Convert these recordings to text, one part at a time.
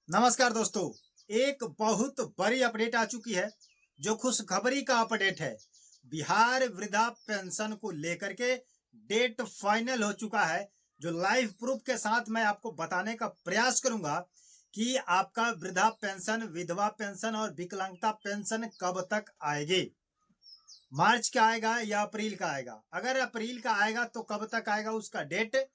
नमस्कार दोस्तों। एक बहुत बड़ी अपडेट आ चुकी है जो खुशखबरी का अपडेट है। बिहार वृद्धा पेंशन को लेकर के डेट फाइनल हो चुका है, जो लाइव प्रूफ के साथ मैं आपको बताने का प्रयास करूंगा कि आपका वृद्धा पेंशन, विधवा पेंशन और विकलांगता पेंशन कब तक आएगी। मार्च का आएगा या अप्रैल का आएगा। अगर अप्रैल का आएगा तो कब तक आएगा उसका डेट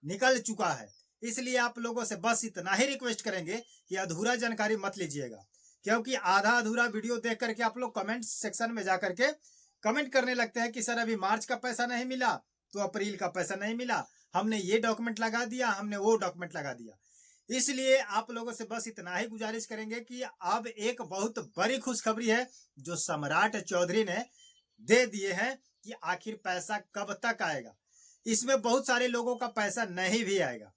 निकल चुका है। इसलिए आप लोगों से बस इतना ही रिक्वेस्ट करेंगे कि अधूरा जानकारी मत लीजिएगा, क्योंकि आधा अधूरा वीडियो देख करके आप लोग कमेंट सेक्शन में जा करके कमेंट करने लगते हैं कि सर अभी मार्च का पैसा नहीं मिला तो अप्रैल का पैसा नहीं मिला, हमने ये डॉक्यूमेंट लगा दिया, हमने वो डॉक्यूमेंट लगा दिया। इसलिए आप लोगों से बस इतना ही गुजारिश करेंगे कि अब एक बहुत बड़ी खुशखबरी है जो सम्राट चौधरी ने दे दिए हैं कि आखिर पैसा कब तक आएगा। इसमें बहुत सारे लोगों का पैसा नहीं भी आएगा,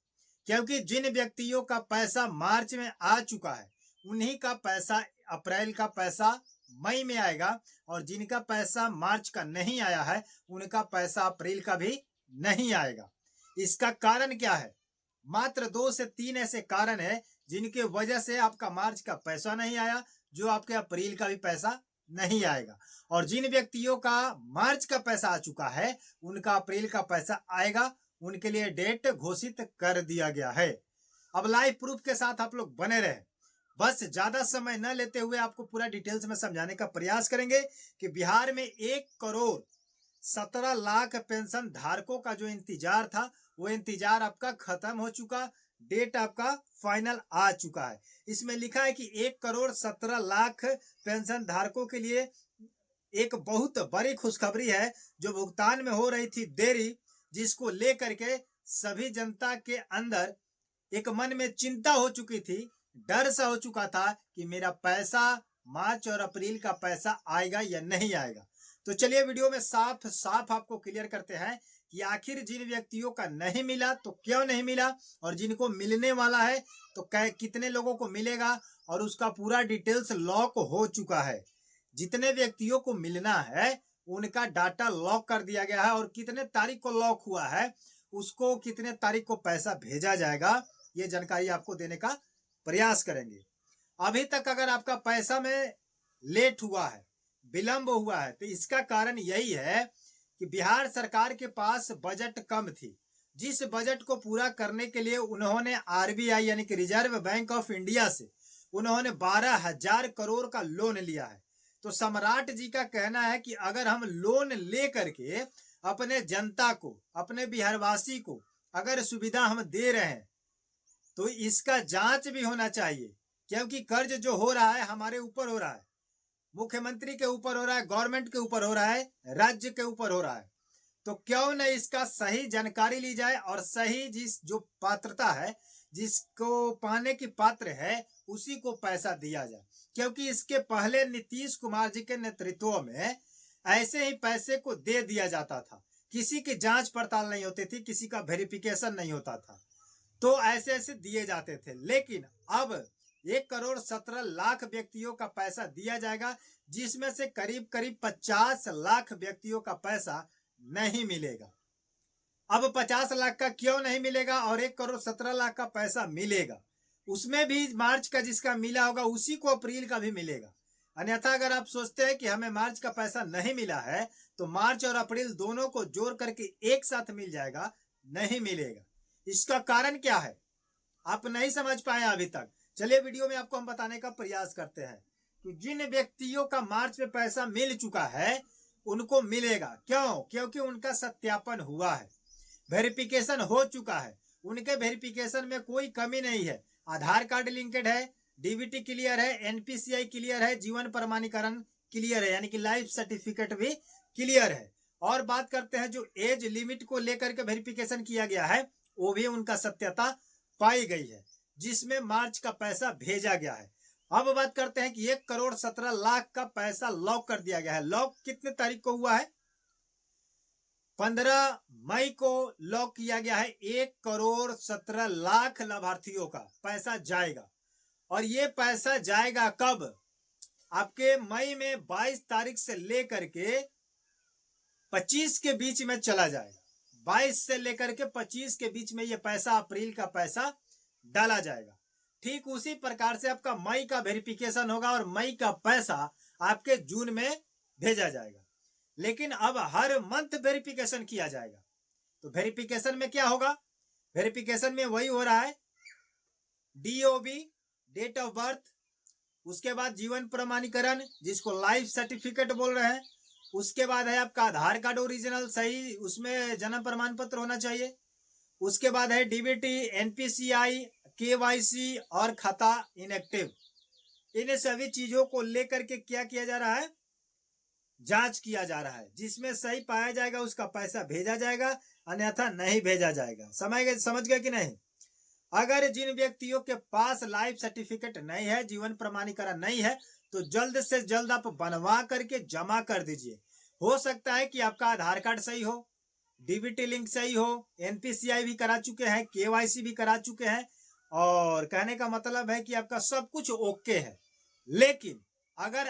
क्योंकि जिन व्यक्तियों का पैसा मार्च में आ चुका है उन्हीं का पैसा अप्रैल का पैसा मई में आएगा, और जिनका पैसा मार्च का नहीं आया है उनका पैसा अप्रैल का भी नहीं आएगा। इसका कारण क्या है? मात्र 2 से 3 ऐसे कारण है जिनके वजह से आपका मार्च का पैसा नहीं आया, जो आपके अप्रैल का भी पैसा नहीं आएगा। और जिन व्यक्तियों का मार्च का पैसा आ चुका है उनका अप्रैल का पैसा आएगा, उनके लिए डेट घोषित कर दिया गया है। अब लाइव प्रूफ के साथ आप लोग बने रहे। बस ज्यादा समय न लेते हुए आपको पूरा डिटेल्स में समझाने का प्रयास करेंगे कि बिहार में 1,17,00,000 पेंशन धारकों का जो इंतजार था वो इंतजार आपका खत्म हो चुका, डेट आपका फाइनल आ चुका है। इसमें लिखा है कि 1,17,00,000 पेंशन धारकों के लिए एक बहुत बड़ी खुशखबरी है, जो भुगतान में हो रही थी देरी, जिसको लेकर के सभी जनता के अंदर एक मन में चिंता हो चुकी थी, डर सा हो चुका था कि मेरा पैसा मार्च और अप्रैल का पैसा आएगा या नहीं आएगा। तो चलिए वीडियो में साफ साफ आपको क्लियर करते हैं कि आखिर जिन व्यक्तियों का नहीं मिला तो क्यों नहीं मिला, और जिनको मिलने वाला है तो कितने लोगों को मिलेगा, और उसका पूरा डिटेल्स लॉक हो चुका है। जितने व्यक्तियों को मिलना है उनका डाटा लॉक कर दिया गया है, और कितने तारीख को लॉक हुआ है उसको कितने तारीख को पैसा भेजा जाएगा, ये जानकारी आपको देने का प्रयास करेंगे। अभी तक अगर आपका पैसा में लेट हुआ है, विलंब हुआ है, तो इसका कारण यही है कि बिहार सरकार के पास बजट कम थी। जिस बजट को पूरा करने के लिए उन्होंने आरबीआई यानी कि रिजर्व बैंक ऑफ इंडिया से उन्होंने 12,000 करोड़ का लोन लिया है। तो सम्राट जी का कहना है कि अगर हम लोन ले करके अपने जनता को, अपने बिहारवासी को अगर सुविधा हम दे रहे हैं तो इसका जांच भी होना चाहिए, क्योंकि कर्ज जो हो रहा है हमारे ऊपर हो रहा है, मुख्यमंत्री के ऊपर हो रहा है, गवर्नमेंट के ऊपर हो रहा है, राज्य के ऊपर हो रहा है। तो क्यों न इसका सही जानकारी ली जाए और सही जो पात्रता है, जिसको पाने की पात्र है उसी को पैसा दिया जाए। क्योंकि इसके पहले नीतीश कुमार जी के नेतृत्व में ऐसे ही पैसे को दे दिया जाता था, किसी की जांच पड़ताल नहीं होती थी, किसी का वेरिफिकेशन नहीं होता था, तो ऐसे ऐसे दिए जाते थे। लेकिन अब 1,17,00,000 व्यक्तियों का पैसा दिया जाएगा, जिसमें से करीब करीब 50 लाख व्यक्तियों का पैसा नहीं मिलेगा। अब 50 लाख का क्यों नहीं मिलेगा और 1,17,00,000 का पैसा मिलेगा, उसमें भी मार्च का जिसका मिला होगा उसी को अप्रैल का भी मिलेगा। अन्यथा अगर आप सोचते हैं कि हमें मार्च का पैसा नहीं मिला है तो मार्च और अप्रैल दोनों को जोड़ करके एक साथ मिल जाएगा, नहीं मिलेगा। इसका कारण क्या है आप नहीं समझ पाए अभी तक। चलिए वीडियो में आपको हम बताने का प्रयास करते हैं कि जिन व्यक्तियों का मार्च में पैसा मिल चुका है उनको मिलेगा। क्यों? क्योंकि उनका सत्यापन हुआ है, वेरिफिकेशन हो चुका है, उनके वेरिफिकेशन में कोई कमी नहीं है। आधार कार्ड लिंकेड है, डीबीटी क्लियर है, एनपीसीआई क्लियर है, जीवन प्रमाणीकरण क्लियर है, यानी कि लाइफ सर्टिफिकेट भी क्लियर है। और बात करते हैं जो एज लिमिट को लेकर के वेरिफिकेशन किया गया है, वो भी उनका सत्यता पाई गई है, जिसमें मार्च का पैसा भेजा गया है। अब बात करते हैं कि 1,17,00,000 का पैसा लॉक कर दिया गया है। लॉक कितने तारीख को हुआ है? 15 मई को लॉक किया गया है। 1,17,00,000 लाभार्थियों का पैसा जाएगा। और ये पैसा जाएगा कब? आपके मई में 22 तारीख से लेकर के 25 के बीच में चला जाएगा। 22 से लेकर के 25 के बीच में ये पैसा, अप्रैल का पैसा डाला जाएगा। ठीक उसी प्रकार से आपका मई का वेरिफिकेशन होगा और मई का पैसा आपके जून में भेजा जाएगा। लेकिन अब हर मंथ वेरिफिकेशन किया जाएगा। तो वेरिफिकेशन में क्या होगा? वेरिफिकेशन में वही हो रहा है, DOB डेट ऑफ बर्थ, उसके बाद जीवन प्रमाणीकरण जिसको लाइफ सर्टिफिकेट बोल रहे हैं, उसके बाद है आपका आधार कार्ड ओरिजिनल सही, उसमें जन्म प्रमाण पत्र होना चाहिए, उसके बाद है DBT, NPCI, KYC और खाता इनएक्टिव। इन सभी चीजों को लेकर के क्या किया जा रहा है? जांच किया जा रहा है। जिसमें सही पाया जाएगा उसका पैसा भेजा जाएगा, अन्यथा नहीं भेजा जाएगा। समझ गए कि नहीं? अगर जिन व्यक्तियों के पास लाइफ सर्टिफिकेट नहीं है, जीवन प्रमाणीकरण नहीं है, तो जल्द से जल्द आप बनवा करके जमा कर दीजिए। हो सकता है कि आपका आधार कार्ड सही हो, DBT लिंक सही हो, NPCI भी करा चुके हैं, KYC भी करा चुके हैं, और कहने का मतलब है कि आपका सब कुछ ओके है। लेकिन अगर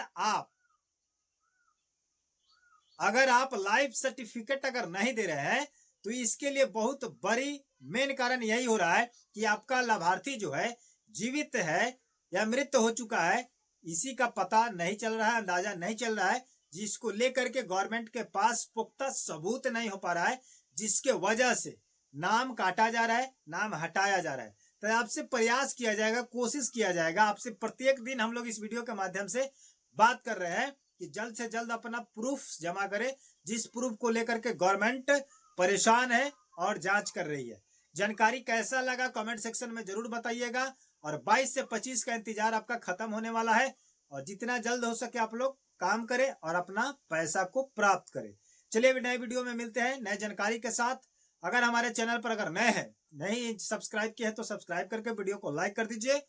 आप लाइफ सर्टिफिकेट अगर नहीं दे रहे हैं, तो इसके लिए बहुत बड़ी मेन कारण यही हो रहा है कि आपका लाभार्थी जो है जीवित है या मृत हो चुका है, इसी का पता नहीं चल रहा है, अंदाजा नहीं चल रहा है, जिसको लेकर के गवर्नमेंट के पास पुख्ता सबूत नहीं हो पा रहा है, जिसके वजह से नाम काटा जा रहा है, नाम हटाया जा रहा है। तो आपसे प्रयास किया जाएगा, कोशिश किया जाएगा, आपसे प्रत्येक दिन हम लोग इस वीडियो के माध्यम से बात कर रहे हैं कि जल्द से जल्द अपना प्रूफ जमा करें, जिस प्रूफ को लेकर के गवर्नमेंट परेशान है और जांच कर रही है। जानकारी कैसा लगा कमेंट सेक्शन में जरूर बताइएगा। और 22 से 25 का इंतजार आपका खत्म होने वाला है, और जितना जल्द हो सके आप लोग काम करें और अपना पैसा को प्राप्त करें। चलिए नए वीडियो में मिलते हैं नए जानकारी के साथ। अगर हमारे चैनल पर अगर नए हैं, नहीं सब्सक्राइब किया है, तो सब्सक्राइब करके वीडियो को लाइक कर दीजिए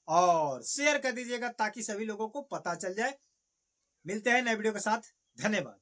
और शेयर कर दीजिएगा ताकि सभी लोगों को पता चल जाए। मिलते हैं नए वीडियो के साथ। धन्यवाद।